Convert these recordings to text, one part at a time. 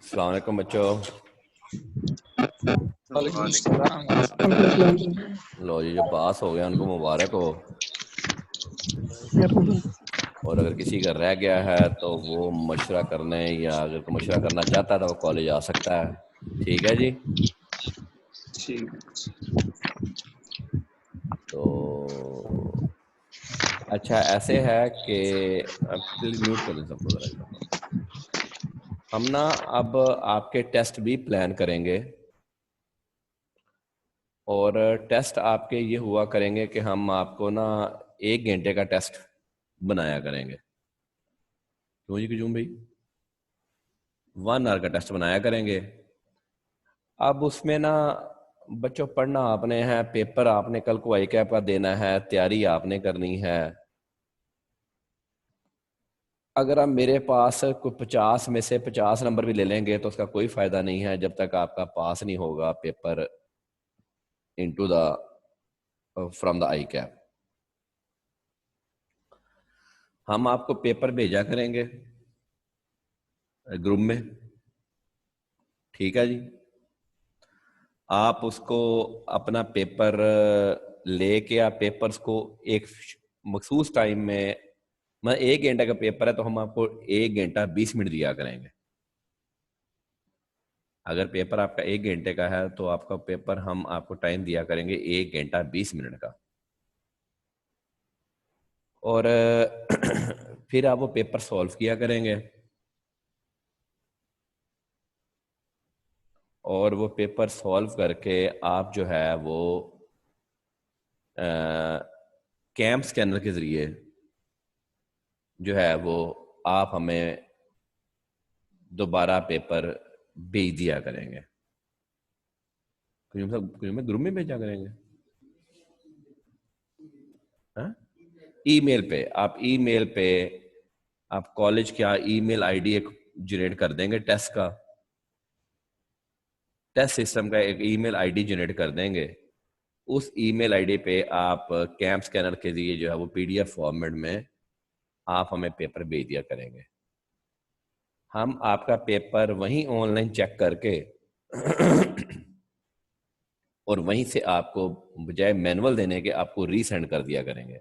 अस्सलाम वालेकुम बच्चों। वालेकुम सलाम। लो जी, जो पास हो गया उनको मुबारक हो। और अगर किसी का रह गया है तो वो मशवरा करने या अगर कोई मशवरा करना चाहता है तो वो कॉलेज आ सकता है। ठीक है जी। तो अच्छा ऐसे है कि प्लीज म्यूट कर दें सबको ज़रा इस दफ़ा। हम ना अब आपके टेस्ट भी प्लान करेंगे और टेस्ट आपके ये हुआ करेंगे कि हम आपको ना 1 घंटे का टेस्ट बनाया करेंगे। क्यों जी क्यों भाई 1 आवर का टेस्ट बनाया करेंगे। अब उसमें ना बच्चों पढ़ना आपने है, पेपर आपने कल को आई कैप का देना है, तैयारी आपने करनी है। अगर आप मेरे पास कोई 50 में से 50 नंबर भी ले लेंगे तो उसका कोई फायदा नहीं है जब तक आपका पास नहीं होगा paper into the from the I cap. हम आपको पेपर भेजा करेंगे ग्रुप में, ठीक है जी। आप उसको अपना पेपर लेके आप पेपर्स को एक मखसूस टाइम में, मतलब 1 घंटे का पेपर है तो हम आपको 1 घंटा 20 मिनट दिया करेंगे। अगर पेपर आपका 1 घंटे का है तो आपका पेपर हम आपको टाइम दिया करेंगे 1 घंटा 20 मिनट का। और फिर आप वो पेपर सॉल्व किया करेंगे और वो पेपर सॉल्व करके आप जो है वो कैम्प स्कैनर के ज़रिए जो है वो आप हमें दोबारा पेपर भेज दिया करेंगे। कुछ में ग्रुप में भेजा करेंगे। हाँ, ईमेल पे आप कॉलेज का ईमेल आईडी एक जनरेट कर देंगे, टेस्ट सिस्टम का एक ईमेल आईडी जनरेट कर देंगे। उस ईमेल आईडी पे आप कैंप स्कैनर के लिए जो है वो पीडीएफ फॉर्मेट में आप हमें पेपर भेज दिया करेंगे। हम आपका पेपर वहीं ऑनलाइन चेक करके और वहीं से आपको बजाय मैनुअल देने के आपको रीसेंड कर दिया करेंगे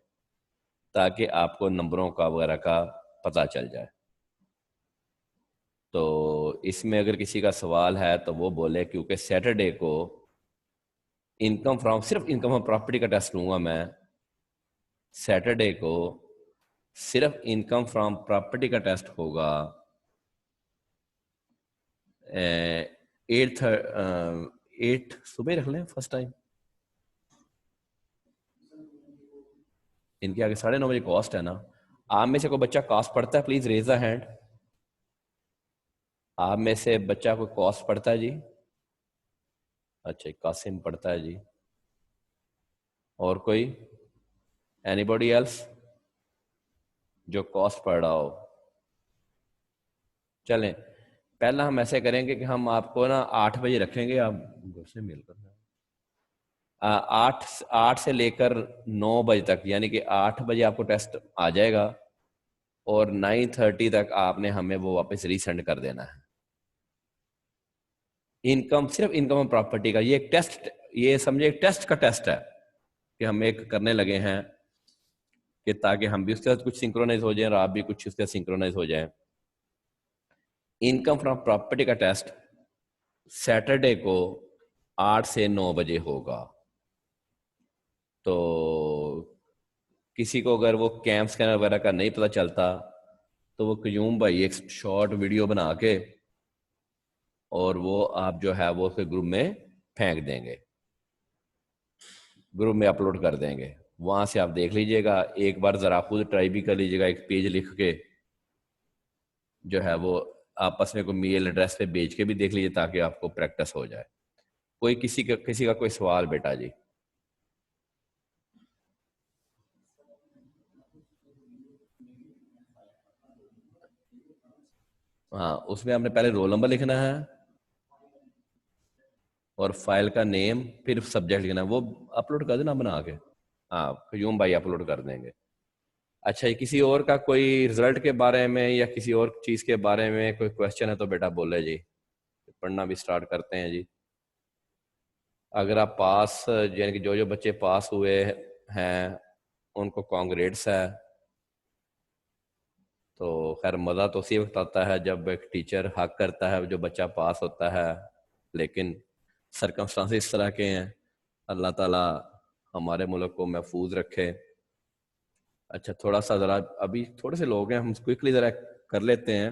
ताकि आपको नंबरों का वगैरह का पता चल जाए। तो इसमें अगर किसी का सवाल है तो वो बोले, क्योंकि सैटरडे को सिर्फ इनकम फ्रॉम प्रॉपर्टी का टेस्ट लूंगा मैं। सैटरडे को सिर्फ इनकम फ्रॉम प्रॉपर्टी का टेस्ट होगा 8 सुबह रख लें फर्स्ट टाइम। इनके आगे 9:30 बजे कॉस्ट है ना। आप में से कोई बच्चा कॉस्ट पढ़ता है? Please raise the hand. आप में से बच्चा कोई कॉस्ट पढ़ता है जी? अच्छा, कासिम पढ़ता है जी। और कोई एनीबॉडी एल्स जो कॉस्ट पढ़ रहा हो? चलें, पहला हम ऐसे करेंगे कि हम आपको ना 8 बजे रखेंगे। आप घर से मेल करना 8 से लेकर 9 बजे तक, यानी कि 8 बजे आपको टेस्ट आ जाएगा और 9:30 तक आपने हमें वो वापस रीसेंड कर देना है। सिर्फ इनकम प्रॉपर्टी का ये एक टेस्ट, ये समझे एक टेस्ट का टेस्ट है कि हम एक करने लगे हैं कि ताकि हम भी उसके साथ कुछ सिंक्रोनाइज हो जाए और आप भी कुछ उसके साथ सिंक्रोनाइज हो जाए। इनकम फ्रॉम प्रॉपर्टी का टेस्ट सैटरडे को 8 से 9 बजे होगा। तो किसी को अगर वो कैंप स्कैनर वगैरह का नहीं पता चलता तो वो क्यूम भाई एक शॉर्ट वीडियो बना के और वो आप जो है वो उसके ग्रुप में फेंक देंगे, ग्रुप में अपलोड कर देंगे। वहां से आप देख लीजिएगा, एक बार जरा खुद ट्राई भी कर लीजिएगा, एक पेज लिख के जो है वो आपस में कोई मेल एड्रेस पे भेज के भी देख लीजिए ताकि आपको प्रैक्टिस हो जाए। कोई किसी का कोई सवाल बेटा जी? हाँ, उसमें आपने पहले रोल नंबर लिखना है और फाइल का नेम, फिर सब्जेक्ट लिखना है। वो अपलोड कर देना बना के। हाँ, क्यूम भाई अपलोड कर देंगे। अच्छा, ये किसी और का कोई रिजल्ट के बारे में या किसी और चीज के बारे में कोई क्वेश्चन है तो बेटा बोले जी। पढ़ना भी स्टार्ट करते हैं जी। अगर आप पास, यानी कि जो जो बच्चे पास हुए हैं उनको कांग्रेट्स है। तो खैर मज़ा तो उसी वक्त आता है जब एक टीचर हक करता है, जो बच्चा पास होता है। लेकिन सरकमस्टांस इस तरह के हैं, अल्लाह ताला हमारे मुल्क को महफूज रखे। अच्छा, थोड़ा सा ज़रा अभी थोड़े से लोग हैं, हम क्विकली ज़रा कर लेते हैं।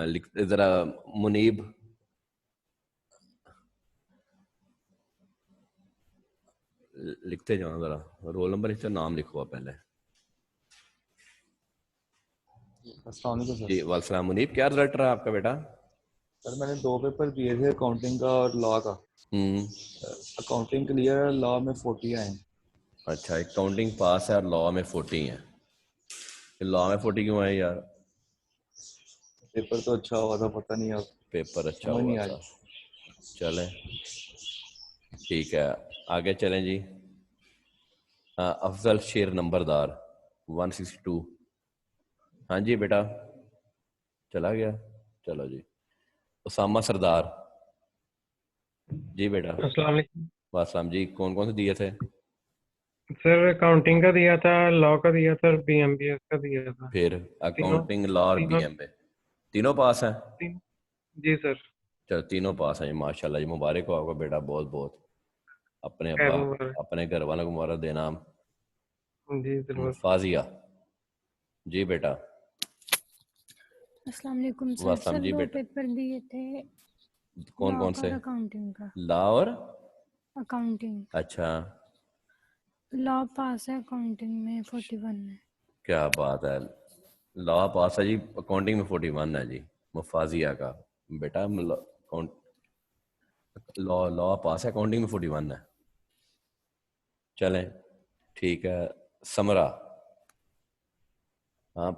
लिखते ज़रा मुनीब, लिखते जाओ ज़रा, रोल नंबर लिखते, नाम लिखो आप पहले। अस्सलाम वालेकुम जी सर। वालेकुम। मुनीब, क्या रिजल्ट रहा आपका बेटा? सर मैंने 2 पेपर दिए थे, अकाउंटिंग का और लॉ का। हम्म। अकाउंटिंग क्लियर है, लॉ में 40 आए। अच्छा, अकाउंटिंग पास है और लॉ में 40 है। लॉ में 40 क्यों है यार? पेपर तो अच्छा हुआ था, पता नहीं अब पेपर अच्छा समझ हुआ नहीं आ था। रही। चलें, ठीक है, आगे चलें जी। अफजल शेर नंबरदार 162। हाँ जी बेटा, चला गया, चलो जी। उसामा सरदार, जी बेटा। अस्सलाम वालेकुम वासलाम जी, कौन कौन से दिए थे? सर। अकाउंटिंग का दिया था, लॉ का दिया था और बीएमबीएस का दिया था। फिर तीनों अकाउंटिंग, लॉ और तीनों बीएम पे तीनों पास हैं? तीन, जी सर। चलो तीनों पास हैं जी, माशाल्लाह जी, मुबारक हो आपको बेटा, बहुत बहुत। अपने खैर अब्बा, मुबारक। अपने घर वालों को मुबारक देना। जी जरूर। फाजिया, जी बेटा। अस्सलाम वालेकुम सर। वासलाम सर जी 2 बेटा। पेपर दिए थे, कौन लॉ कौन का से? और अकाउंटिंग का। लॉ और, अकाउंटिंग, अच्छा, लॉ पास है, अकाउंटिंग में 41 है। क्या बात है। लॉ पास है जी, अकाउंटिंग में 41 है जी, मुफाजिया का बेटा। लॉ लॉ पास है, अकाउंटिंग में 41 है। चलें, ठीक है। समरा, हाँ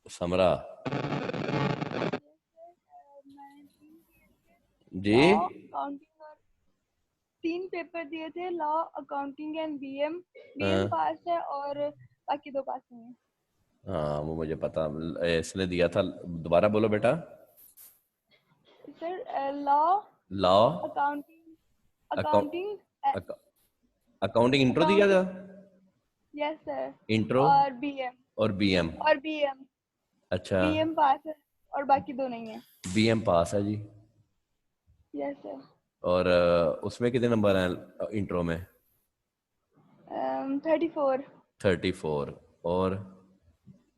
समरा मैंने जी। लॉ अकाउंटिंग और 3 पेपर दिए थे, law accounting and BM. BM हाँ पास है और बाकी 2 पास नहीं है। हाँ, वो मुझे पता, इसने दिया था। दोबारा बोलो बेटा। Sir law law, accounting accounting account, accounting intro दिया था। Accounting, yes sir. इंट्रो और बीएम, और बीएम, और बीएम अच्छा। बीएम पास है और बाकी 2 नहीं है। बीएम पास है जी। Yes sir. और उसमें कितने नंबर हैं इंट्रो में? 34। 34। और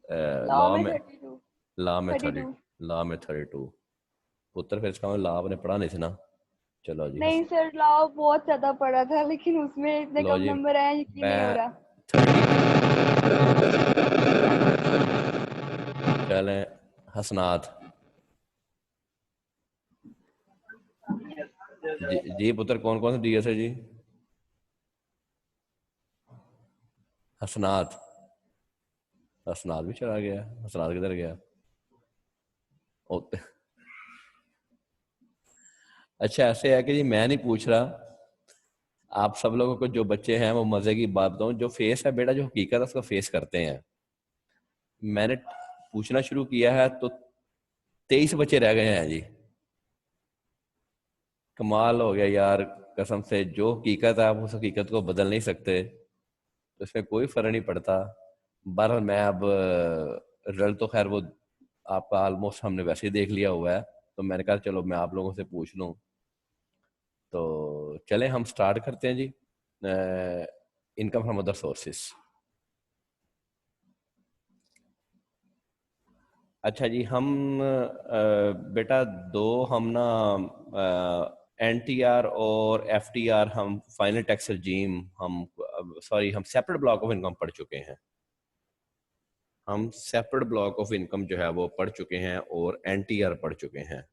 लॉ लॉ में में, 32। लॉ में 30, 32 लॉ में 32। पुत्र, फिर इसका मतलब लॉ आपने पढ़ा नहीं था ना। चलो जी, नहीं सर, लॉ बहुत ज्यादा पढ़ा था लेकिन उसमें इतने लो कम जी, नंबर आए, यकीन नहीं हो मैं रहा। 30। चलें, हसनात, जी पुत्र, कौन कौन से दिए थे जी? हसनात, हसनात भी चला गया, हसनात किधर गया? ओ, अच्छा ऐसे है कि जी मैं नहीं पूछ रहा, आप सब लोगों को, जो बच्चे हैं, वो मजे की बात बताऊं, जो फेस है बेटा, जो हकीकत है उसको फेस करते हैं। मैंने पूछना शुरू किया है तो 23 बच्चे रह गए हैं जी। कमाल हो गया यार, कसम से, जो हकीकत है आप उस हकीकत को बदल नहीं सकते, तो इसमें कोई फर्क नहीं पड़ता। बहरहाल मैं अब, रिजल्ट तो खैर वो आपका ऑलमोस्ट हमने वैसे ही देख लिया हुआ है, तो मैंने कहा चलो मैं आप लोगों से पूछ लूं। तो चले हम स्टार्ट करते हैं जी। Income from other sources. अच्छा जी, हम बेटा दो, हम ना एनटीआर और एफटीआर, हम फाइनल टैक्स regime, हम सॉरी, हम सेपरेट ब्लॉक ऑफ इनकम पढ़ चुके हैं। हम सेपरेट ब्लॉक ऑफ इनकम जो है वो पढ़ चुके हैं और एनटीआर पढ़ चुके हैं।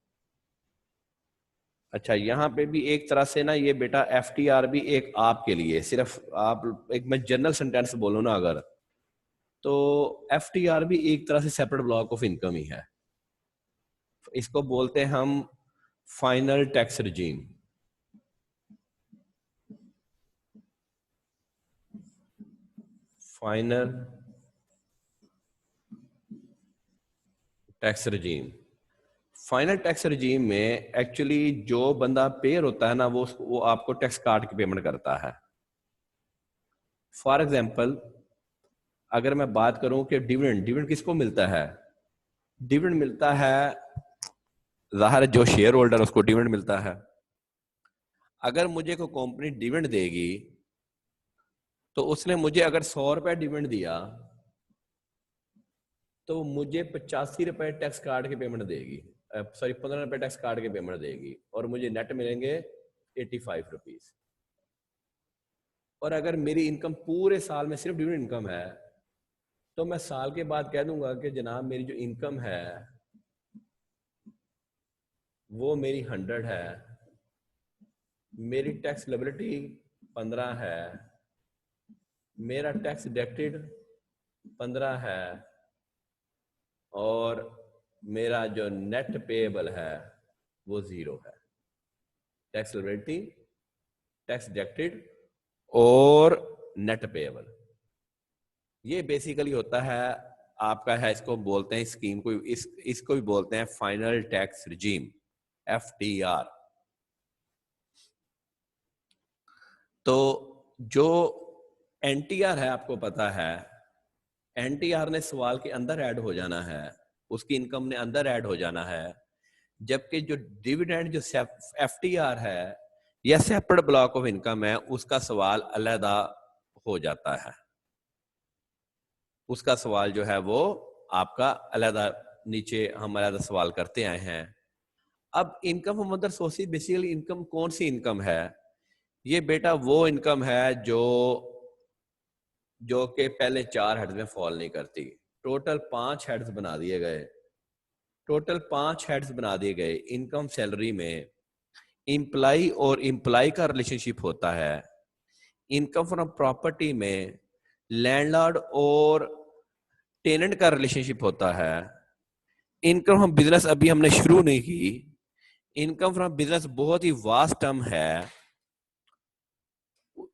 अच्छा, यहाँ पे भी एक तरह से ना ये बेटा एफटीआर भी एक आपके लिए, सिर्फ आप, एक मैं जनरल सेंटेंस बोलूँ ना अगर, तो एफटीआर भी एक तरह से सेपरेट ब्लॉक ऑफ इनकम ही है। इसको बोलते हैं हम final tax regime। Final tax regime। Final tax रजीम में एक्चुअली जो बंदा पेयर होता है ना वो आपको टैक्स काट के पेमेंट करता है। फॉर एग्जांपल अगर मैं बात करूं कि डिविडेंड किसको मिलता है, डिविडेंड मिलता है जाहिर है जो शेयर होल्डर उसको डिविडेंड मिलता है। अगर मुझे कोई कंपनी डिविडेंड देगी तो उसने मुझे अगर 100 रुपए डिविडेंड दिया तो मुझे 85 रुपए टैक्स काट के पेमेंट देगी, सॉरी 15 रुपए टैक्स काट के पेमेंट देगी और मुझे नेट मिलेंगे 85 रुपीज। और अगर मेरी इनकम पूरे साल में सिर्फ डिविडेंड इनकम है तो मैं साल के बाद कह दूंगा कि जनाब मेरी जो इनकम है वो मेरी 100 है, मेरी टैक्स लायबिलिटी 15 है, मेरा टैक्स डिडक्टेड 15 है और मेरा जो नेट पेएबल है वो 0 है। टैक्स लायबिलिटी, टैक्स डिडक्टेड और नेट पेएबल, ये बेसिकली होता है आपका है, इसको बोलते हैं स्कीम को, इसको भी बोलते हैं फाइनल टैक्स रिजीम, FTR। तो जो NTR है आपको पता है, NTR ने सवाल के अंदर ऐड हो जाना है, उसकी इनकम ने अंदर ऐड हो जाना है, जबकि जो डिविडेंड जो FTR है या सेपरेट ब्लॉक ऑफ इनकम है उसका सवाल अलहदा हो जाता है, उसका सवाल जो है वो आपका अलहदा, नीचे हम अलहदा सवाल करते आए हैं। अब income from other sources, basically income कौन सी इनकम है, ये बेटा वो इनकम है जो कि पहले 4 हेड्स में फॉल नहीं करती। टोटल 5 हेड्स बना दिए गए, टोटल 5 हेड्स बना दिए गए। इनकम सैलरी में एम्प्लाई और एम्प्लाई का रिलेशनशिप होता है, इनकम फ्रॉम प्रॉपर्टी में लैंडलॉर्ड और टेनेंट का रिलेशनशिप होता है, इनकम फ्रॉम बिजनेस अभी हमने शुरू नहीं की, इनकम फ्रॉम बिजनेस बहुत ही वास्ट टर्म है,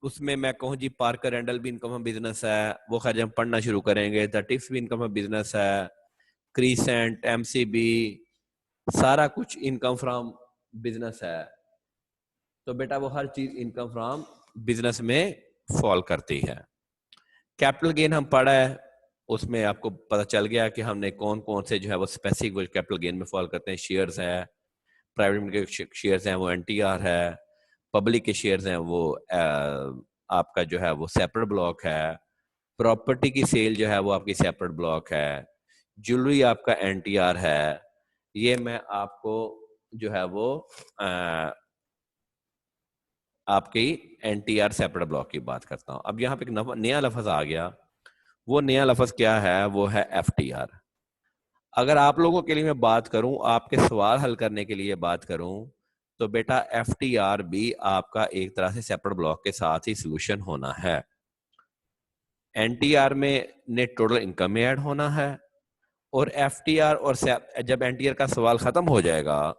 उसमें मैं कहूँ जी पार्कर रैंडल भी इनकम फ्रॉम बिजनेस है, वो खैर हम पढ़ना शुरू करेंगे। द टिप्स भी इनकम फ्रॉम बिजनेस है, क्रीसेंट, MCB, सारा कुछ इनकम फ्रॉम बिजनेस है। तो बेटा वो हर चीज इनकम फ्रॉम बिजनेस में फॉल करती है। कैपिटल गेन हम पढ़ा है, उसमें आपको पता चल गया कि हमने कौन कौन से जो है वो स्पेसिफिक कैपिटल गेन में फॉल करते हैं। शेयर्स है, प्राइवेट के शेयर्स हैं वो NTR है, पब्लिक के शेयर्स हैं वो आपका जो है वो सेपरेट ब्लॉक है, प्रॉपर्टी की सेल जो है वो आपकी सेपरेट ब्लॉक है, ज्वेलरी आपका NTR है। ये मैं आपको जो है वो आपकी NTR सेपरेट ब्लॉक की बात करता हूं। अब यहाँ पे एक नया लफ्ज आ गया, वो नया लफ्ज क्या है, वो है FTR। अगर आप लोगों के लिए मैं बात करूं, आपके सवाल हल करने के लिए बात करूं, तो बेटा FTR भी आपका एक तरह से सेपरेट ब्लॉक के साथ ही सोल्यूशन होना है। NTR में नेट टोटल इनकम में ऐड होना है और FTR और जब NTR का सवाल खत्म हो जाएगा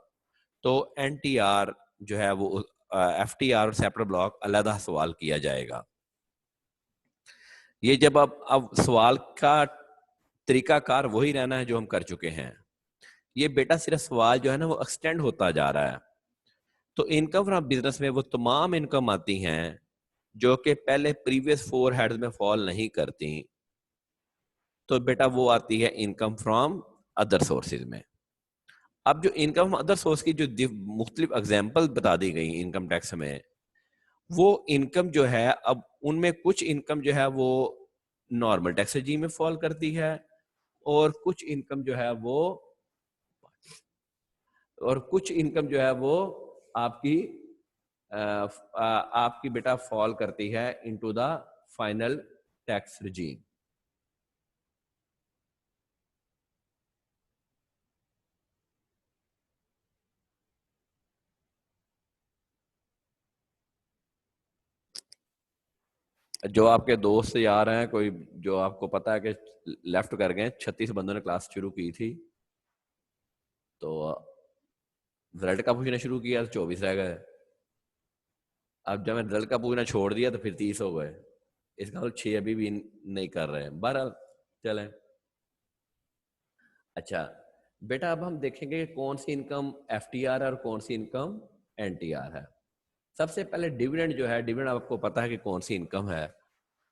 तो NTR जो है वो FTR और सेपरेट ब्लॉक अलग सवाल किया जाएगा। ये जब अब सवाल का तरीकाकार वही रहना है जो हम कर चुके हैं। ये बेटा सिर्फ सवाल जो है ना वो एक्सटेंड होता जा रहा है। तो इनकम फ्रॉम बिजनेस में वो तमाम इनकम आती हैं जो कि पहले प्रीवियस 4 हेड्स में फॉल नहीं करती, तो बेटा वो आती है इनकम फ्रॉम अदर सोर्सेज में। अब जो इनकम फ्रॉम अदर सोर्स की जो मुख्तलिफ एग्जाम्पल बता दी गई इनकम टैक्स में, वो इनकम जो है अब उनमें कुछ इनकम जो है वो नॉर्मल टैक्स रेजीम में फॉल करती है और कुछ इनकम जो है वो आपकी बेटा फॉल करती है into the final tax regime. जो आपके दोस्त यार हैं, कोई जो आपको पता है कि लेफ्ट कर गए, 36 बंदों ने क्लास शुरू की थी, तो रिजल्ट का पूछना शुरू किया तो 24 रह गए। अब जब मैं रिजल्ट का पूछना छोड़ दिया तो फिर 30 हो गए। इसका मतलब 6 अभी भी नहीं कर रहे हैं। बहरहाल चलें। अच्छा, बेटा अब हम देखेंगे कि कौन सी इनकम एफटीआर है और कौन सी इनकम एनटीआर है। सबसे पहले डिविडेंड जो है, डिविडेंड आपको पता है कि कौन सी इनकम है,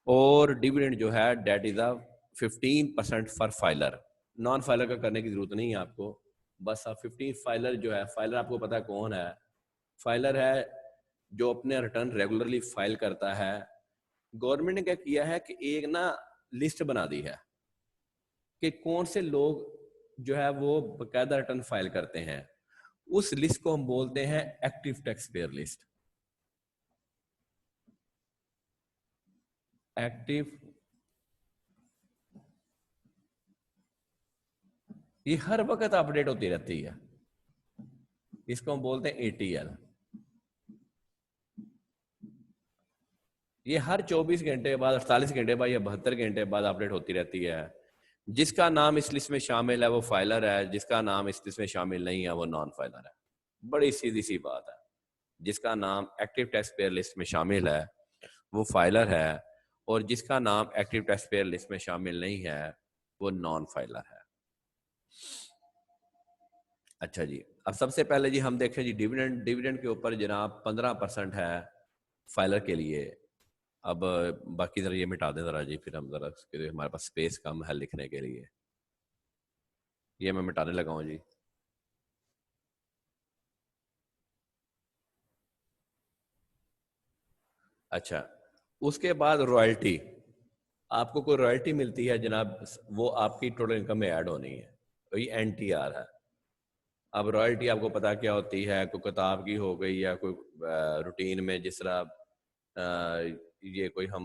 और डिविडेंड जो है that is a 15% for filer. Non filer का करने की जरूरत नहीं है आपको, बस आप 15 फाइलर जो है, फाइलर आपको पता है कौन है, फाइलर है जो अपने रिटर्न रेगुलरली फाइल करता है। गवर्नमेंट ने क्या किया है कि एक ना लिस्ट बना दी है कि कौन से लोग जो है वो बकायदा रिटर्न फाइल करते हैं। उस लिस्ट को हम बोलते हैं active tax payer list. Active, ये हर वक्त अपडेट होती रहती है, इसको हम बोलते हैं एटीएल। ये हर 24 घंटे बाद, 48 घंटे बाद या 72 घंटे बाद अपडेट होती रहती है। जिसका नाम इस लिस्ट में शामिल है वो फाइलर है, जिसका नाम इस लिस्ट में शामिल नहीं है वो नॉन फाइलर है। बड़ी सीधी सी बात है, जिसका नाम एक्टिव टैक्स पेयर लिस्ट में शामिल है वो फाइलर है, और जिसका नाम एक्टिव टैक्स पेयर लिस्ट में शामिल नहीं है वो नॉन फाइलर है। अच्छा जी, अब सबसे पहले जी हम देखें जी डिविडेंड। डिविडेंड के ऊपर जनाब 15% है फाइलर के लिए। अब बाकी जरा ये मिटा दें जरा जी, फिर हम जरा हमारे पास स्पेस कम है लिखने के लिए, ये मैं मिटाने लगा हूं जी। अच्छा, उसके बाद रॉयल्टी, आपको कोई रॉयल्टी मिलती है जनाब, वो आपकी टोटल इनकम में ऐड होनी है, तो ये एनटीआर है। अब रॉयल्टी आपको पता क्या होती है, कोई किताब की हो गई या कोई रूटीन में, जिस तरह ये कोई हम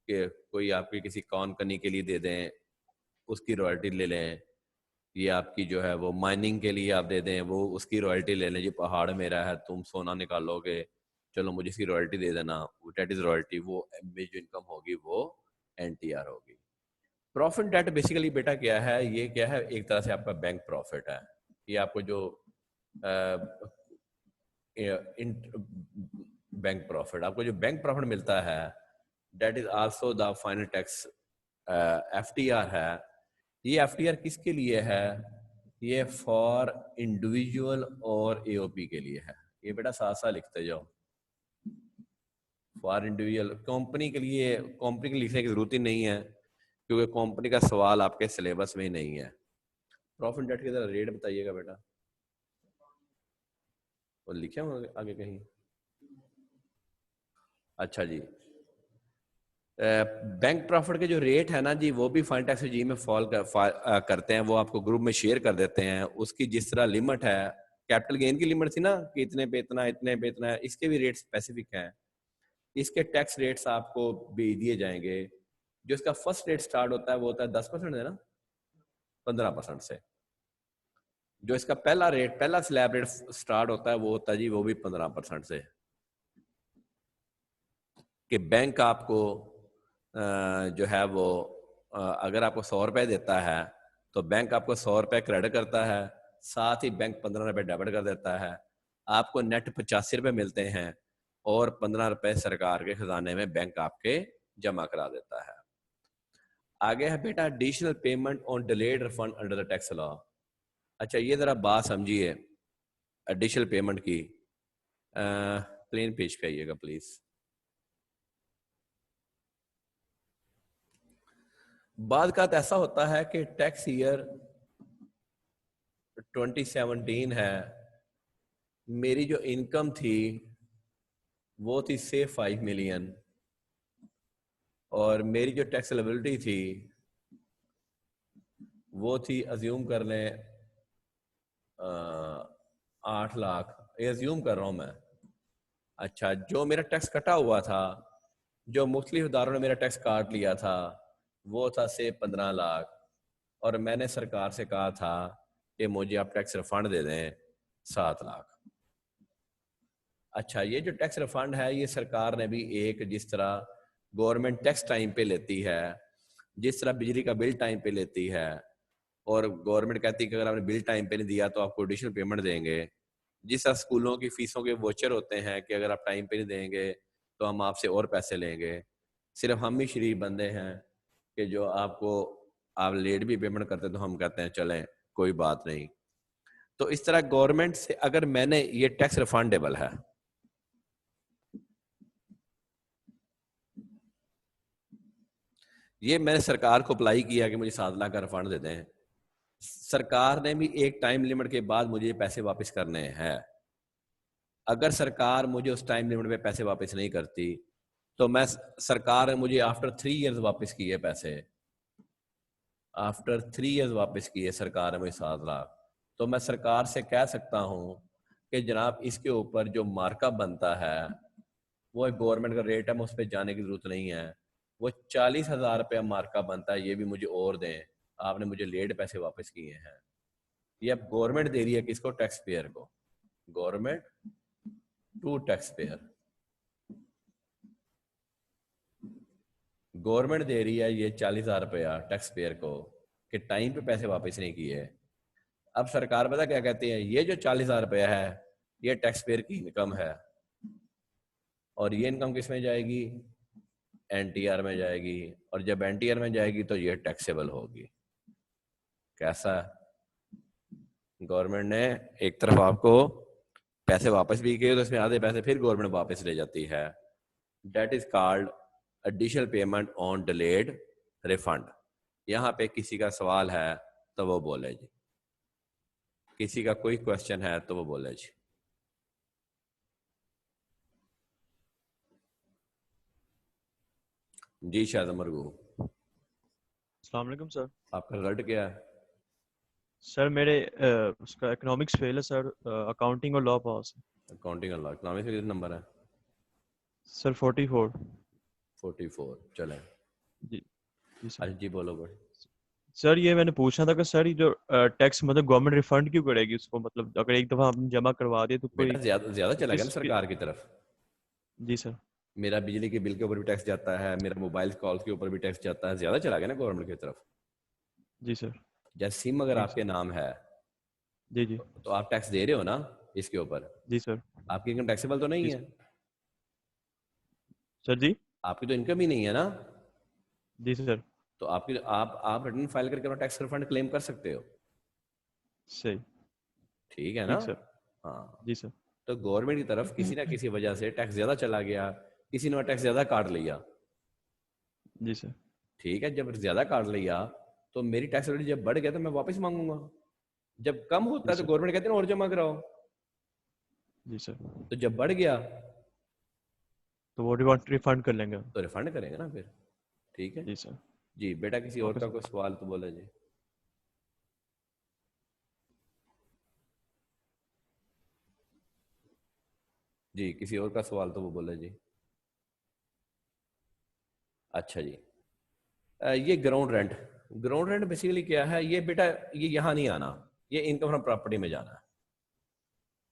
कोई आपकी किसी कौन करनी के लिए दे दें, उसकी रॉयल्टी ले लें, ये आपकी जो है वो माइनिंग के लिए आप दे दें, वो उसकी रॉयल्टी ले लें। जो पहाड़ मेरा है, तुम सोना निकालोगे, चलो मुझे इसकी रॉयल्टी दे देना, डेट इज रॉयल्टी। वो जो इनकम होगी वो एनटीआर होगी। प्रॉफिट डेट बेसिकली बेटा क्या है, ये क्या है, एक तरह से आपका बैंक प्रॉफिट है। ये आपको जो बैंक प्रॉफिट, आपको जो बैंक प्रॉफिट मिलता है, that is also the final tax FTR है। ये एफटीआर किसके लिए है, ये फॉर इंडिविजुअल और एओपी के लिए है। ये बेटा साथ साथ लिखते जाओ, फॉर इंडिविजुअल। कंपनी के लिए, कंपनी के लिखने की जरूरत ही नहीं है, क्योंकि कंपनी का सवाल आपके सिलेबस में ही नहीं है। प्रॉफिट डेट के जरा रेट बताइएगा बेटा, वो लिखे होंगे आगे कहीं। अच्छा जी, बैंक प्रॉफिट के जो रेट है ना जी, वो भी फाइन टैक्स जी में करते हैं, वो आपको ग्रुप में शेयर कर देते हैं। उसकी जिस तरह लिमिट है, कैपिटल गेन की लिमिट थी ना कि इतने पे इतना, इतने पे इतना, इसके भी रेट स्पेसिफिक हैं। इसके टैक्स रेट्स आपको भी दिए जाएंगे। जो इसका फर्स्ट रेट स्टार्ट होता है वो होता है 10% है ना, 15% से। जो इसका पहला रेट, पहला स्लैब रेट स्टार्ट होता है वो होता है जी, वो भी 15% से। कि बैंक आपको जो है वो अगर आपको 100 रुपए देता है तो बैंक आपको 100 रुपए क्रेडिट करता है, साथ ही बैंक 15 रुपए डेबिट कर देता है। आपको नेट 85 रुपए मिलते हैं, और 15 रुपए सरकार के खजाने में बैंक आपके जमा करा देता है। आगे है बेटा additional payment on delayed refund under the tax law. अच्छा, ये जरा बात समझिए एडिशनल पेमेंट की। प्लेन पेज पे आइएगा प्लीज। बाद का ऐसा होता है कि टैक्स ईयर 2017 है, मेरी जो इनकम थी वो थी से 5 मिलियन, और मेरी जो टैक्स लायबिलिटी थी वो थी, अज्यूम कर लें 8 लाख, ये अज्यूम कर रहा हूं मैं। अच्छा, जो मेरा टैक्स कटा हुआ था, जो मुख्तलिफ इदारों ने मेरा टैक्स काट लिया था, वो था से 15 लाख, और मैंने सरकार से कहा था कि मुझे आप टैक्स रिफंड दे दें 7 लाख। अच्छा, ये जो टैक्स रिफंड है, ये सरकार ने भी एक, जिस तरह गवर्नमेंट टैक्स टाइम पे लेती है, जिस तरह बिजली का बिल टाइम पे लेती है, और गवर्नमेंट कहती है कि अगर आपने बिल टाइम पे नहीं दिया तो आपको एडिशनल पेमेंट देंगे। जिस तरह स्कूलों की फीसों के वोचर होते हैं कि अगर आप टाइम पे नहीं देंगे तो हम आपसे और पैसे लेंगे। सिर्फ हम ही शरीफ बंदे हैं कि जो आपको, आप लेट भी पेमेंट करते तो हम कहते हैं चलें कोई बात नहीं, तो इस तरह गवर्नमेंट से अगर मैंने ये टैक्स रिफंडेबल है, ये मैंने सरकार को अप्लाई किया कि मुझे 7 लाख का रिफंड दे दें, सरकार ने भी एक टाइम लिमिट के बाद मुझे पैसे वापस करने हैं। अगर सरकार मुझे उस टाइम लिमिट में पैसे वापस नहीं करती तो मैं, सरकार ने मुझे आफ्टर 3 इयर्स वापस किए पैसे, आफ्टर 3 इयर्स वापस किए सरकार ने मुझे 7 लाख, तो मैं सरकार से कह सकता हूं कि जनाब इसके ऊपर जो मार्कअप बनता है वो गवर्नमेंट का रेट है, उस पर जाने की जरूरत नहीं है, वो 40,000 रुपया मार्कअप बनता है, ये भी मुझे और दें, आपने मुझे लेट पैसे वापस किए हैं। ये अब गवर्नमेंट दे रही है किसको? टैक्स पेयर को, government to tax payer, government दे रही है ये 40,000 रुपया टैक्स पेयर को कि टाइम पे पैसे वापस नहीं किए। अब सरकार पता क्या कहती है, ये जो 40,000 रुपया है ये टैक्स पेयर की इनकम है, और ये इनकम किस में जाएगी? एनटीआर में जाएगी, और जब एनटीआर में जाएगी तो ये टैक्सेबल होगी। कैसा? गवर्नमेंट ने एक तरफ आपको पैसे वापस भी किए तो इसमें आधे पैसे फिर गवर्नमेंट वापस ले जाती है। That is called additional payment on delayed refund. यहाँ पे किसी का सवाल है तो वो बोले जी, किसी का कोई क्वेश्चन है तो वो बोले जी। जी शायद मरगू, अस्सलाम वालेकुम सर। आपका रिजल्ट क्या है? सर मेरे उसका इकोनॉमिक्स फेल है सर, अकाउंटिंग और लॉ पास है। अकाउंटिंग और लॉ, इकोनॉमिक्स में कितना नंबर है? सर 44। 44, चले जी जी सर। अच्छा जी बोलो भाई। सर ये मैंने पूछना था कि सर ये जो टैक्स मतलब गवर्नमेंट रिफंड क्यों करेगी उसको, मतलब अगर एक दफा आपने जमा करवा दिया तो कोई बेटा ज्यादा चला गया ना किस- सरकार की तरफ। जी सर। मेरा बिजली के बिल के ऊपर भी टैक्स जाता है, मेरा मोबाइल कॉल के ऊपर भी टैक्स जाता है, ज्यादा चला गया ना गवर्नमेंट की तरफ। जी सर। जैसे सिम अगर आपके नाम है जी जी तो आप टैक्स दे रहे हो ना इसके ऊपर, जी सर। आपकी इनकम टैक्सेबल तो नहीं जी है? सर जी आपकी तो इनकम ही नहीं है ना, जी सर। तो आपकी आप रिटर्न फाइल करके अपना टैक्स रिफंड क्लेम कर सकते हो। सही। ठीक है ना? ठीक सर। हाँ, जी सर। तो गवर्नमेंट की तरफ किसी ना किसी वजह से टैक्स ज्यादा चला गया, किसी ने टैक्स ज्यादा काट लिया। जी सर। ठीक है, जब ज्यादा काट लिया तो मेरी टैक्स रेट जब बढ़ गया तो मैं वापस मांगूंगा, जब कम होता है तो सर। गवर्नमेंट कहते हैं और जमा कराओ। जी सर। तो जब बढ़ गया तो वो रिफंड कर लेंगे। तो रिफंड करेंगे ना फिर। ठीक है जी सर। जी। बेटा किसी और ओके का सर। कोई सवाल तो बोला जी। जी किसी और का सवाल तो वो बोला जी। अच्छा जी, ये ग्राउंड रेंट बेसिकली क्या है? ये बेटा ये यहाँ नहीं आना, ये इनकम फ्रॉम प्रॉपर्टी में जाना है।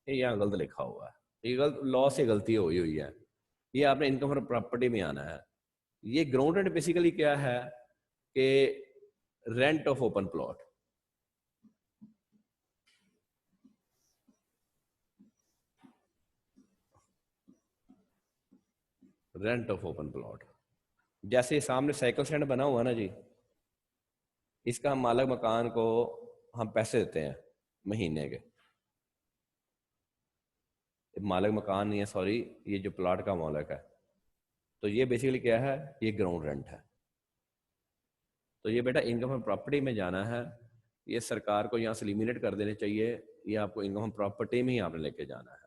ये यहाँ गलत लिखा हुआ है, ये गलत लॉ से गलती हुई हुई है, ये आपने इनकम फ्रॉम प्रॉपर्टी में आना है। ये ग्राउंड रेंट बेसिकली क्या है कि rent of open plot. Rent of open plot, जैसे सामने साइकिल स्टैंड बना हुआ ना जी, इसका हम मालिक मकान को हम पैसे देते हैं महीने के। मालिक मकान नहीं है, सॉरी, ये जो प्लॉट का मालिक है। तो ये बेसिकली क्या है? ये ग्राउंड रेंट है। तो ये बेटा इनकम फ्रॉम प्रॉपर्टी में जाना है, ये सरकार को यहाँ से एलिमिनेट कर देने चाहिए, ये आपको इनकम फ्रॉम प्रॉपर्टी में ही आपने लेके जाना है।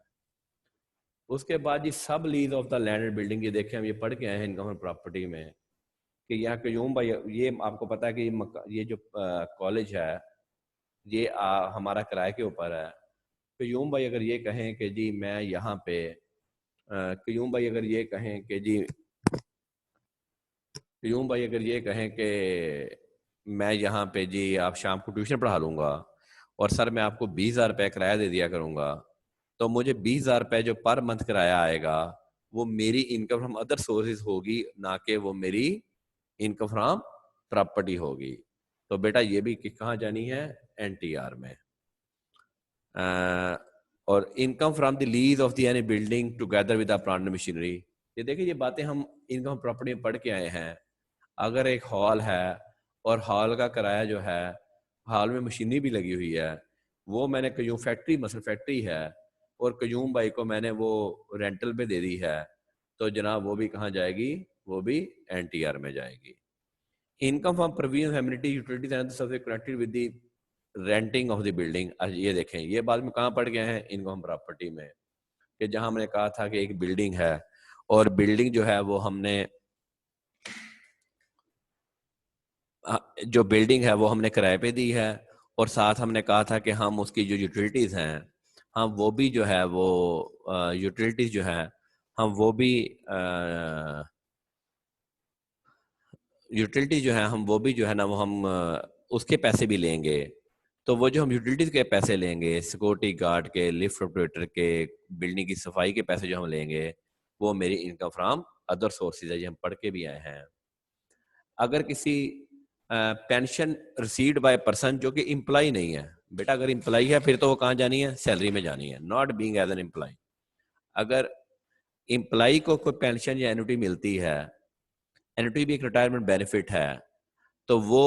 उसके बाद ये सब lease of the land and building, ये देखें हम ये पढ़ के आए हैं इनकम फ्रॉम प्रॉपर्टी में कि यहाँ क्यूम भाई, ये आपको पता है कि ये जो कॉलेज है ये हमारा किराए के ऊपर है। क्यूम भाई अगर ये कहें कि जी मैं यहाँ पे क्यूम भाई अगर ये कहें कि जी क्यूम भाई अगर ये कहें कि मैं यहाँ पे जी आप शाम को ट्यूशन पढ़ा लूँगा और सर मैं आपको 20,000 रुपये किराया दे दिया करूँगा, तो मुझे 20,000 रुपये जो पर मंथ किराया आएगा वो मेरी इनकम फ्रॉम अदर सोर्सेज होगी, ना कि वो मेरी इनकम फ्रॉम प्रॉपर्टी होगी। तो बेटा ये भी कहाँ जानी है? एनटीआर में। और income from the lease of the any building together with the plant machinery. ये देखिए ये बातें हम इनकम प्रॉपर्टी में पढ़ के आए हैं। अगर एक हॉल है और हॉल का किराया जो है, हॉल में मशीनरी भी लगी हुई है, वो मैंने क्यूम फैक्ट्री, मसल फैक्ट्री है, और क्यूम भाई को मैंने वो रेंटल पे दे दी है, तो जनाब वो भी कहाँ जाएगी, वो भी NTR में जाएगी। Income from provision amenity utilities and सबसे connected with the renting of the building. ये देखें, ये बाद में कहाँ पड़ गए हैं, इनकम प्रॉपर्टी में, कि जहां हमने कहा था कि एक बिल्डिंग है और बिल्डिंग जो है वो हमने किराए पे दी है, और साथ हमने कहा था कि हम उसकी जो यूटिलिटीज हैं हम वो भी जो है वो यूटिलिटीज जो है हम वो भी यूटिलिटी जो है हम वो भी जो है ना वो हम उसके पैसे भी लेंगे। तो वो जो हम यूटिलिटीज के पैसे लेंगे, सिक्योरिटी गार्ड के, लिफ्ट ऑपरेटर के, बिल्डिंग की सफाई के पैसे जो हम लेंगे, वो मेरी इनकम फ्रॉम अदर सोर्सेज है, ये हम पढ़ के भी आए हैं। अगर किसी पेंशन रिसीव्ड बाय पर्सन जो कि एम्प्लॉय नहीं है, बेटा अगर एम्प्लॉय है फिर तो वो कहाँ जानी है, सैलरी में जानी है, not being as an employ. अगर एम्प्लॉय को कोई पेंशन या एन्युटी मिलती है, एन्युटी भी एक रिटायरमेंट बेनिफिट है, तो वो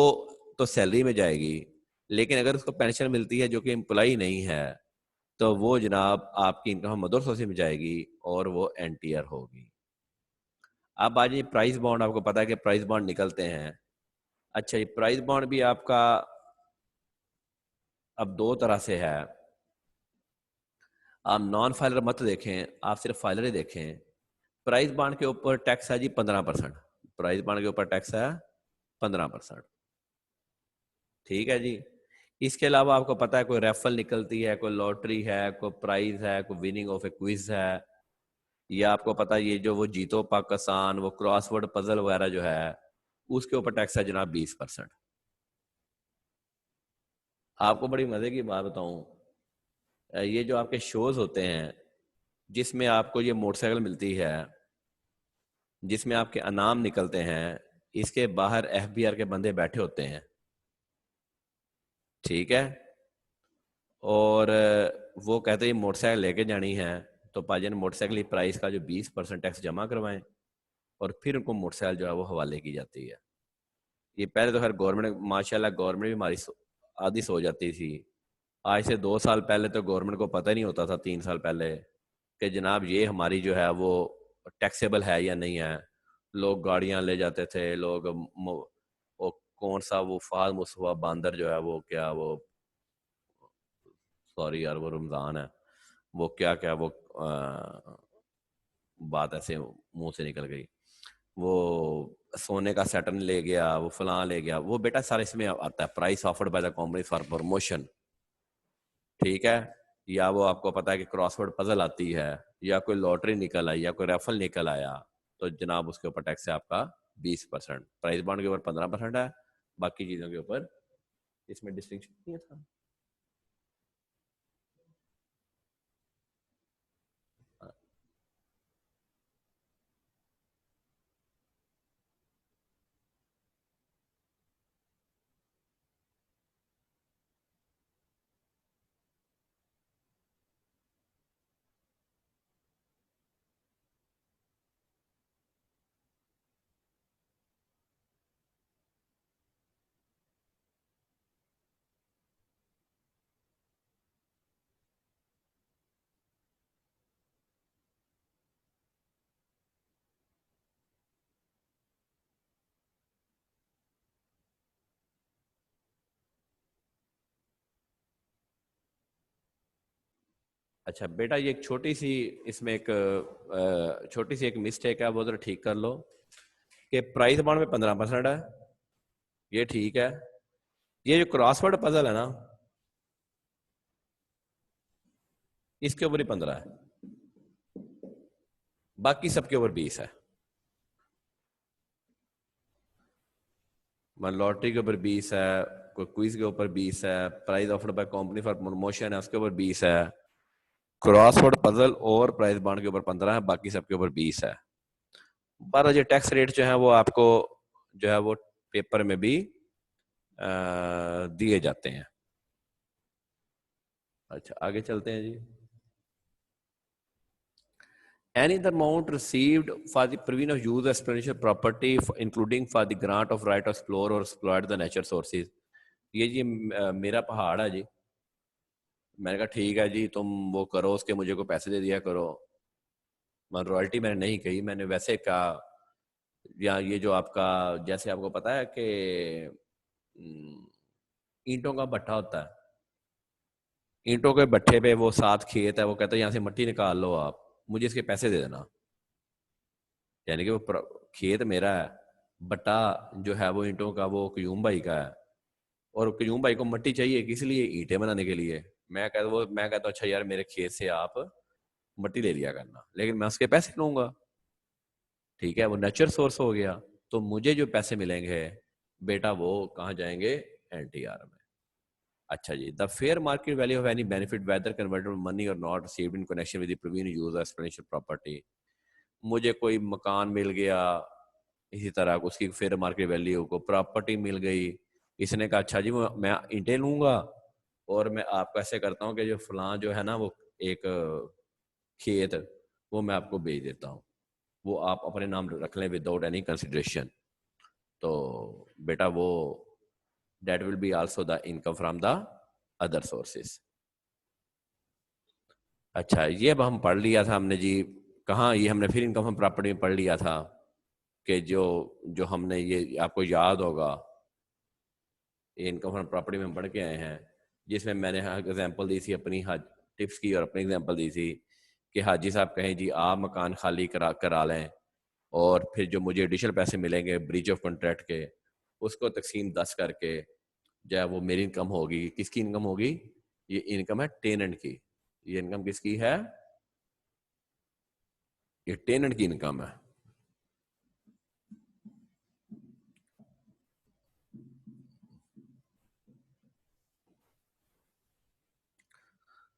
तो सैलरी में जाएगी, लेकिन अगर उसको पेंशन मिलती है जो कि एम्प्लॉय नहीं है, तो वो जनाब आपकी इनकम मदर सोर्स में जाएगी और वो NTR होगी। अब आज ये प्राइस बॉन्ड, आपको पता है कि प्राइस बॉन्ड निकलते हैं। अच्छा, ये प्राइस बॉन्ड भी आपका अब दो तरह से है। आप नॉन फाइलर मत देखें, आप सिर्फ फाइलर ही देखें। प्राइस बॉन्ड के ऊपर टैक्स है जी 15%। प्राइस बॉन्ड के ऊपर टैक्स है 15%। ठीक है जी। इसके अलावा आपको पता है कोई रेफल निकलती है, कोई लॉटरी है, कोई प्राइज है, कोई विनिंग ऑफ ए क्विज है, या आपको पता है ये जो वो जीतो पाकिस्तान, वो क्रॉसवर्ड पजल वगैरह जो है, उसके ऊपर टैक्स है जनाब 20%। आपको बड़ी मजे की बात बताऊं, ये जो आपके शोज होते हैं जिसमें आपको ये मोटरसाइकिल मिलती है, जिसमें आपके अनाम निकलते हैं, इसके बाहर FBR के बंदे बैठे होते हैं, ठीक है, और वो कहते हैं मोटरसाइकिल लेके जानी है, तो पाजन मोटरसाइकिल प्राइस का जो 20% टैक्स जमा करवाएं और फिर उनको मोटरसाइकिल जो है वो हवाले की जाती है। ये पहले तो खैर गवर्नमेंट, माशाल्लाह गवर्नमेंट भी हमारी आधी सो जाती थी। आज से 2 साल पहले तो गवर्नमेंट को पता नहीं होता था, 3 साल पहले, कि जनाब ये हमारी जो है वो टैक्सेबल है या नहीं है। लोग गाड़ियां ले जाते थे, लोग वो कौन सा वो फाल मुसवा बांदर जो है वो क्या वो, सॉरी यार वो रमज़ान है, वो क्या क्या वो बात ऐसे मुंह से निकल गई, वो सोने का सैटर्न ले गया, वो फलां ले गया, वो बेटा सारा इसमें आता है, price offered by the company for promotion, ठीक है। या वो आपको पता है कि क्रॉसवर्ड पजल आती है, या कोई लॉटरी निकल आई, या कोई रेफल निकल आया, तो जनाब उसके ऊपर टैक्स है आपका 20%। प्राइस बॉन्ड के ऊपर 15% है, बाकी चीजों के ऊपर इसमें डिस्टिंक्शन नहीं था। अच्छा बेटा, ये एक छोटी सी इसमें एक छोटी सी एक मिस्टेक है, वो जरा ठीक कर लो कि प्राइस बॉन्ड में 15% है, ये ठीक है। ये जो क्रॉसवर्ड पजल है ना, इसके ऊपर ही 15 है, बाकी सबके ऊपर 20 है। लॉटरी के ऊपर 20 है, कोई क्विज के ऊपर 20 है, prize offered by company for promotion है उसके ऊपर 20 है, क्रॉसवर्ड पजल और प्राइस बॉन्ड के ऊपर 15 है, बाकी सबके ऊपर 20 है। पर ये टैक्स रेट जो है वो आपको जो है वो पेपर में भी दिए जाते हैं। अच्छा आगे चलते हैं जी। Any other amount received for the provision of use exploration property, including for the grant of right to explore or exploit the natural sources। ये जी मेरा पहाड़ है जी, मैंने कहा ठीक है जी, तुम वो करो, उसके मुझे को पैसे दे दिया करो। मैं रॉयल्टी मैंने नहीं कही, मैंने वैसे कहा, या ये जो आपका, जैसे आपको पता है कि ईंटों का भट्ठा होता है, ईंटों के भट्ठे पे वो 7 खेत है, वो कहता है यहाँ से मिट्टी निकाल लो आप, मुझे इसके पैसे दे देना। यानी कि वो खेत मेरा है, भट्टा जो है वो ईंटों का वो क्यूम भाई का है, और क्यूम भाई को मिट्टी चाहिए किस लिए, ईंटें बनाने के लिए। मैं कहता हूँ अच्छा यार मेरे खेत से आप मिट्टी ले लिया करना, लेकिन मैं उसके पैसे लूंगा। ठीक है, वो नेचुरल सोर्स हो गया। तो मुझे जो पैसे मिलेंगे बेटा वो कहाँ जाएंगे, एनटीआर में। अच्छा जी, the fair market value of any benefit whether convertible money और not received in connection with the provision use of exponential property. मुझे कोई मकान मिल गया, इसी तरह उसकी फेयर मार्केट वैल्यू को प्रॉपर्टी मिल गई, इसने कहा अच्छा जी मैं ईंटें लूंगा और मैं आपको ऐसे करता हूँ कि जो फलां जो है ना वो एक खेत, वो मैं आपको बेच देता हूँ, वो आप अपने नाम रख लें विदाउट एनी कंसिडरेशन। तो बेटा वो that will be also the income from the other sources। अच्छा, ये अब हम पढ़ लिया था हमने जी, कहाँ ये हमने फिर इनकम फ्रॉम प्रॉपर्टी में पढ़ लिया था कि जो हमने ये आपको याद होगा, ये इनकम फ्रॉम प्रॉपर्टी में हम पढ़ के आए हैं, जिसमें मैंने एग्जांपल दी थी अपनी टिप्स की, और अपनी एग्जांपल दी थी कि हाजी साहब कहें जी आप मकान खाली करा लें, और फिर जो मुझे एडिशनल पैसे मिलेंगे ब्रीच ऑफ कॉन्ट्रैक्ट के, उसको तकसीम 10 करके जो है वो मेरी इनकम होगी। किसकी इनकम होगी, ये इनकम है टेनेंट की। ये इनकम किसकी है, ये टेनेंट की इनकम है।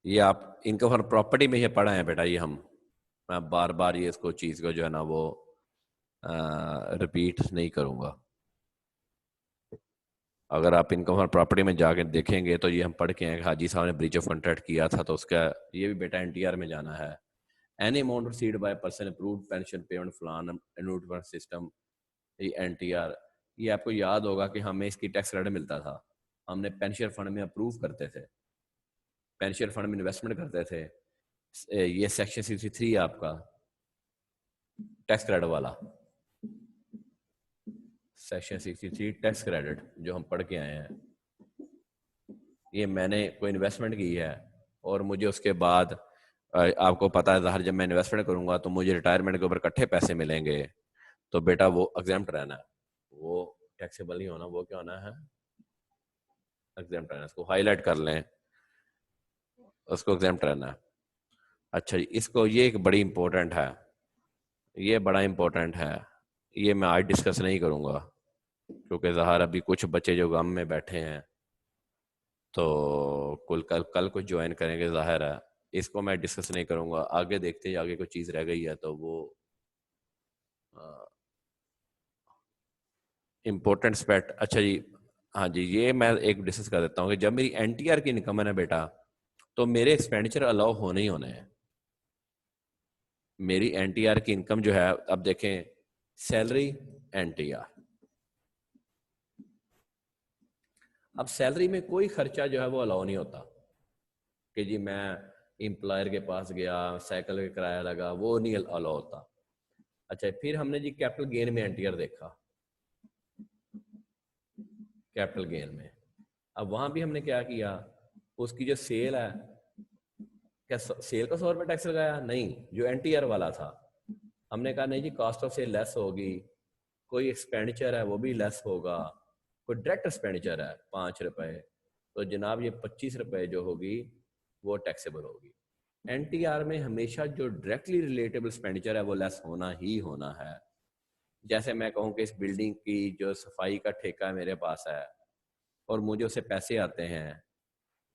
ये आप इनकम फॉर प्रॉपर्टी में ये पढ़ा है बेटा, ये मैं बार बार ये इसको चीज को जो है ना वो रिपीट नहीं करूंगा। अगर आप इनकम फॉर प्रॉपर्टी में जाकर देखेंगे तो ये हम पढ़ के हैं, हाजी साहब ने ब्रीच ऑफ कॉन्ट्रैक्ट किया था, तो उसका ये भी बेटा एनटीआर में जाना है। Any amount received by person approved pension payment फलान एन्यूटमेंट सिस्टम, ये एनटीआर। ये आपको याद होगा कि हमें इसकी टैक्स क्रेडिट मिलता था, हमने पेंशन फंड में अप्रूव करते थे, पेंशन फंड में इन्वेस्टमेंट करते थे। ये सेक्शन 63 आपका टैक्स क्रेडिट वाला, सेक्शन 63 टैक्स क्रेडिट जो हम पढ़ के आए हैं, ये मैंने कोई इन्वेस्टमेंट की है और मुझे उसके बाद आपको पता है ज़ाहिर जब मैं इन्वेस्टमेंट करूंगा तो मुझे रिटायरमेंट के ऊपर इकट्ठे पैसे मिलेंगे, तो बेटा वो एग्जेम्प्ट रहना है, वो टैक्सेबल नहीं होना, वो क्या होना है, एग्जेम्प्ट रहना। इसको हाईलाइट कर लें, उसको एग्जेम्प्ट रहना है। अच्छा जी, इसको ये एक बड़ी इंपॉर्टेंट है, ये बड़ा इंपॉर्टेंट है, ये मैं आज डिस्कस नहीं करूंगा क्योंकि ज़ाहिर अभी कुछ बच्चे जो गम में बैठे हैं तो कल कुछ ज्वाइन करेंगे, ज़ाहिर है इसको मैं डिस्कस नहीं करूंगा। आगे देखते हैं, आगे कोई चीज़ रह गई है तो वो इम्पोर्टेंट एस्पेक्ट। अच्छा जी, हाँ जी, ये मैं एक डिस्कस कर देता हूँ कि जब मेरी एनटीआर की इनकम है ना बेटा, तो मेरे एक्सपेंडिचर अलाउ होने ही होने हैं। मेरी एनटीआर की इनकम जो है, अब देखें सैलरी एनटीआर, अब सैलरी में कोई खर्चा जो है वो अलाउ नहीं होता कि जी मैं एम्प्लॉयर के पास गया साइकिल का किराया लगा, वो नहीं अलाउ होता। अच्छा, फिर हमने जी कैपिटल गेन में एनटीआर देखा, कैपिटल गेन में अब वहां भी हमने क्या किया, उसकी जो सेल है, क्या सेल का 100 रुपये टैक्स लगाया, नहीं, जो एनटीआर वाला था हमने कहा नहीं जी कॉस्ट ऑफ सेल लेस होगी, कोई एक्सपेंडिचर है वो भी लेस होगा, कोई डायरेक्ट एक्सपेंडिचर है 5 रुपए, तो जनाब ये 25 रुपए जो होगी वो टैक्सेबल होगी। एनटीआर में हमेशा जो डायरेक्टली रिलेटेबल एक्सपेंडिचर है वो लेस होना ही होना है। जैसे मैं कहूँ कि इस बिल्डिंग की जो सफाई का ठेका मेरे पास है और मुझे उससे पैसे आते हैं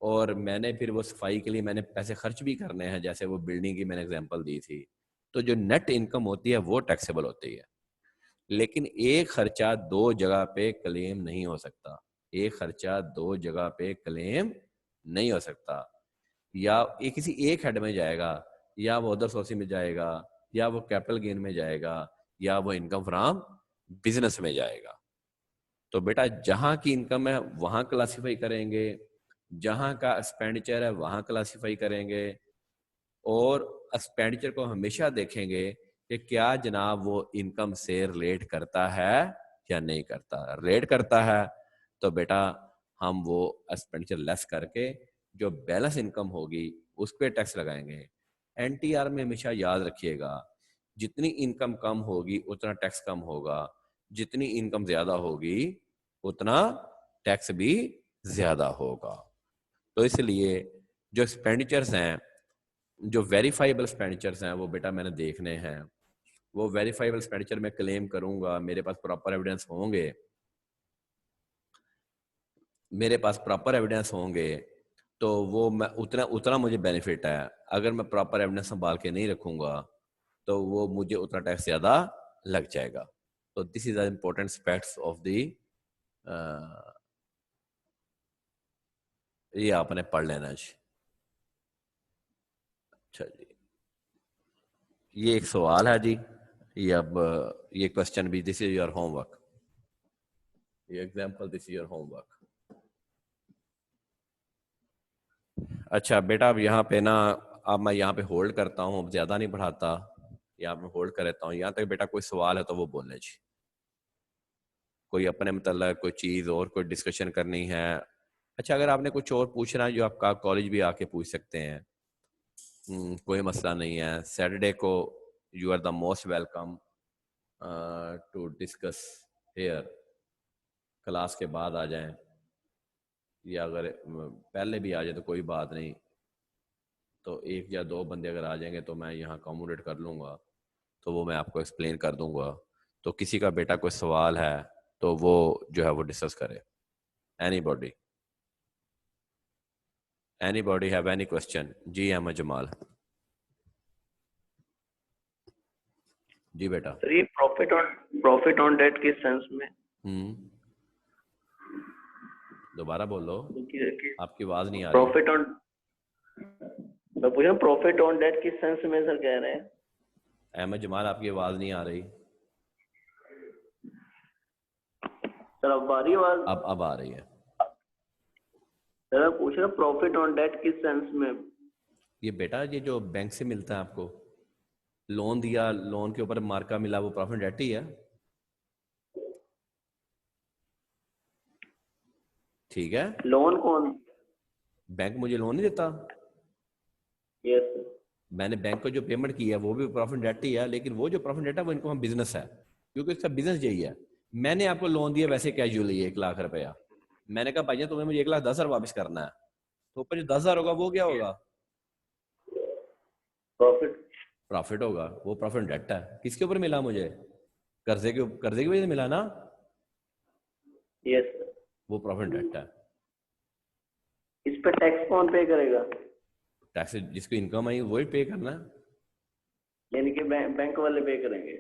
और मैंने फिर वो सफाई के लिए मैंने पैसे खर्च भी करने हैं, जैसे वो बिल्डिंग की मैंने एग्जांपल दी थी, तो जो नेट इनकम होती है वो टैक्सेबल होती है। लेकिन एक खर्चा 2 जगह पे क्लेम नहीं हो सकता, एक खर्चा 2 जगह पे क्लेम नहीं हो सकता। या ये किसी एक हेड में जाएगा, या वो अदर सोर्स में जाएगा, या वो कैपिटल गेन में जाएगा, या वो इनकम फ्रॉम बिजनेस में जाएगा। तो बेटा जहां की इनकम है वहां क्लासिफाई करेंगे, जहां का एक्सपेंडिचर है वहां क्लासिफाई करेंगे, और एक्सपेंडिचर को हमेशा देखेंगे कि क्या जनाब वो इनकम से रिलेट करता है या नहीं करता। रिलेट करता है तो बेटा हम वो एक्सपेंडिचर लेस करके जो बैलेंस इनकम होगी उस पर टैक्स लगाएंगे। एनटीआर में हमेशा याद रखिएगा, जितनी इनकम कम होगी उतना टैक्स कम होगा, जितनी इनकम ज्यादा होगी उतना टैक्स भी ज्यादा होगा। तो इसलिए जो एक्सपेंडिचर्स हैं, जो वेरीफाइबल एक्सपेंडिचर्स हैं, वो बेटा मैंने देखने हैं। वो वेरीफाइबल एक्सपेंडिचर मैं क्लेम करूंगा, मेरे पास प्रॉपर एविडेंस होंगे, मेरे पास प्रॉपर एविडेंस होंगे तो वो मैं उतना उतना मुझे बेनिफिट है। अगर मैं प्रॉपर एविडेंस संभाल के नहीं रखूंगा तो वो मुझे उतना टैक्स ज्यादा लग जाएगा। तो this is the important aspects of the, ये आपने पढ़ लेना जी। अच्छा जी, ये एक सवाल है जी, ये अब ये क्वेश्चन भी, दिस इज योर होमवर्क, ये example, this is your homework. अच्छा बेटा अब यहाँ पे ना, अब मैं यहाँ पे होल्ड करता हूँ, अब ज्यादा नहीं बढ़ाता, यहाँ पे होल्ड कर लेता हूँ। यहाँ तक बेटा कोई सवाल है तो वो बोलने जी, कोई अपने मतलब कोई चीज और कोई डिस्कशन करनी है। अच्छा अगर आपने कुछ और पूछना है जो आपका कॉलेज भी आके पूछ सकते हैं, कोई मसला नहीं है। सैटरडे को you are the most welcome to discuss here, class के बाद आ जाएं, या अगर पहले भी आ जाए तो कोई बात नहीं, तो एक या दो बंदे अगर आ जाएंगे तो मैं यहाँ अकोमोडेट कर लूँगा, तो वो मैं आपको एक्सप्लेन कर दूंगा। तो किसी का बेटा कोई सवाल है तो वो जो है वो डिस्कस करे। Anybody, anybody have any question? जी अहमद जमाल जी बेटा। सर ये प्रॉफिट ऑन डेट किस सेंस में? दोबारा बोलो, आपकी आवाज नहीं आ रही। प्रॉफिट ऑन, मैं पूछ रहा हूँ प्रॉफिट ऑन डेट किस सेंस में सर कह रहे हैं? अहमद जमाल आपकी आवाज नहीं आ रही। सर अब आ रही आवाज? अब आ रही है। सर मैं पूछ रहा हूँ प्रॉफिट ऑन डेट किस सेंस में? ये बेटा ये जो बैंक से मिलता है, आपको लोन दिया, लोन के ऊपर मार्का मिला, वो प्रॉफिट डेट ही है। ठीक है, लोन कौन? बैंक मुझे लोन नहीं देता, यस मैंने बैंक को जो पेमेंट की है वो भी प्रॉफिट डेट ही है, लेकिन वो जो प्रॉफिट डेट है वो इनकम बिजनेस है, क्योंकि इसका बिजनेस यही है। मैंने आपको लोन दिया वैसे कैजुअली 1 लाख रुपया, मैंने कहा भाई तुम्हें मुझे 1,10,000 वापस करना है, तो ऊपर जो 10,000 होगा वो क्या होगा? प्रॉफिट होगा, वो प्रॉफिट डेट है। किसके ऊपर मिला मुझे? कर्जे की वजह से मिला ना, यस वो प्रॉफिट डेट है। इस पे टैक्स कौन पे करेगा? टैक्स जिसको इनकम आई वही पे करना है, यानी कि बैंक वाले पे करेंगे?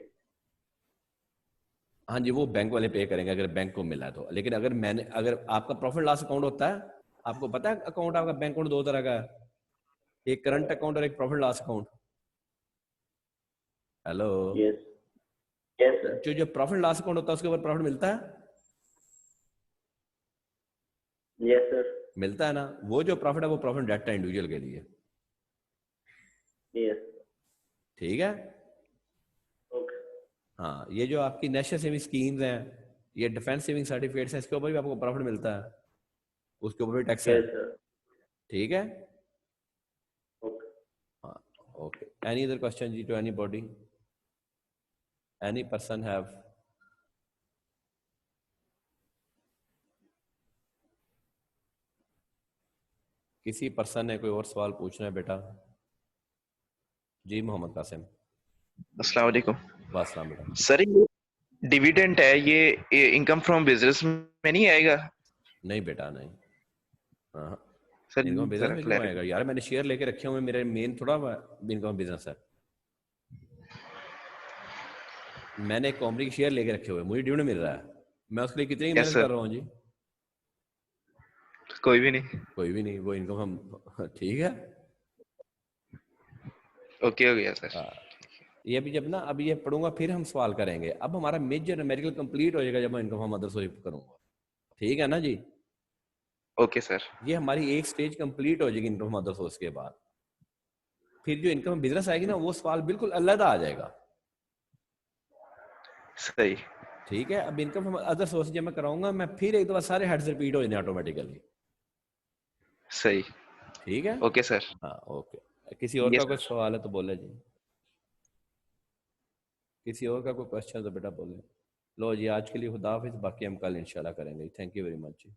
हाँ जी, वो बैंक वाले पे करेंगे अगर बैंक को मिला तो। लेकिन अगर आपका प्रॉफिट लॉस अकाउंट होता है, आपको पता है अकाउंट आपका बैंक अकाउंट 2 तरह का है, एक करंट अकाउंट और एक profit loss account. Hello, yes जो प्रॉफिट लॉस अकाउंट होता है उसके ऊपर प्रॉफिट मिलता है? यस सर मिलता है ना। वो जो प्रॉफिट है वो प्रॉफिट डेट है इंडिविजुअल के लिए। यस ठीक है, ओके हाँ। ये जो आपकी नेशनल सेविंग स्कीम्स हैं, ये डिफेंस सेविंग सर्टिफिकेट्स हैं, इसके ऊपर भी आपको प्रॉफिट मिलता है, उसके ऊपर भी टैक्स है। यस सर ठीक है, ओके हाँ ओके। एनी अदर क्वेश्चन जी to anybody? Any person have? किसी पर्सन ने कोई और सवाल पूछना है बेटा? जी मोहम्मद कासिम। अस्सलाम वालेकुम। वास्सलाम बेटा। सर ये डिविडेंड है, ये इनकम फ्रॉम बिजनेस में नहीं आएगा? नहीं बेटा नहीं, हाँ सर इनकम बिजनेस जरा में क्यों आएगा यार? मैंने शेयर लेके रखे हुए, मेरे मेन थोड़ा इनकम बिजनेस है। मैंने एक कंपनी के शेयर लेके रखे हुए, मुझे डिविडेंड मिल रहा है, मैं उसके लिए कितनी मेहनत कर रहा हूँ जी? कोई भी नहीं। कोई भी नहीं, वो इनकम हम ठीक है, ओके हो गया सर। हाँ। ये अभी जब ना अभी ये पढ़ूंगा फिर हम सवाल करेंगे। अब हमारा मेजर मेडिकल कंप्लीट हो जाएगा जब मैं इनकम हम अदर सोर्स करूंगा। ठीक है ना जी? Okay sir. ये हमारी एक स्टेज कंप्लीट हो जाएगी इनकम अदर सोर्स के बाद। फिर जो इनकम बिजनेस आएगी ना, वो सवाल बिल्कुल अलग आ जाएगा। सही। ठीक है, अब इनकम अदर सोर्स जब मैं कराऊंगा, मैं फिर एक दफा सारे हेड्स रिपीट हो जाने ऑटोमेटिकली। सही। ठीक है, ओके सर। हाँ ओके। किसी और Yes, का कोई sir. सवाल है तो बोले जी। किसी और का कोई क्वेश्चन तो बेटा बोले। लो जी, आज के लिए खुदा हाफिज, बाकी हम कल इंशाल्लाह करेंगे। Thank you very much ji.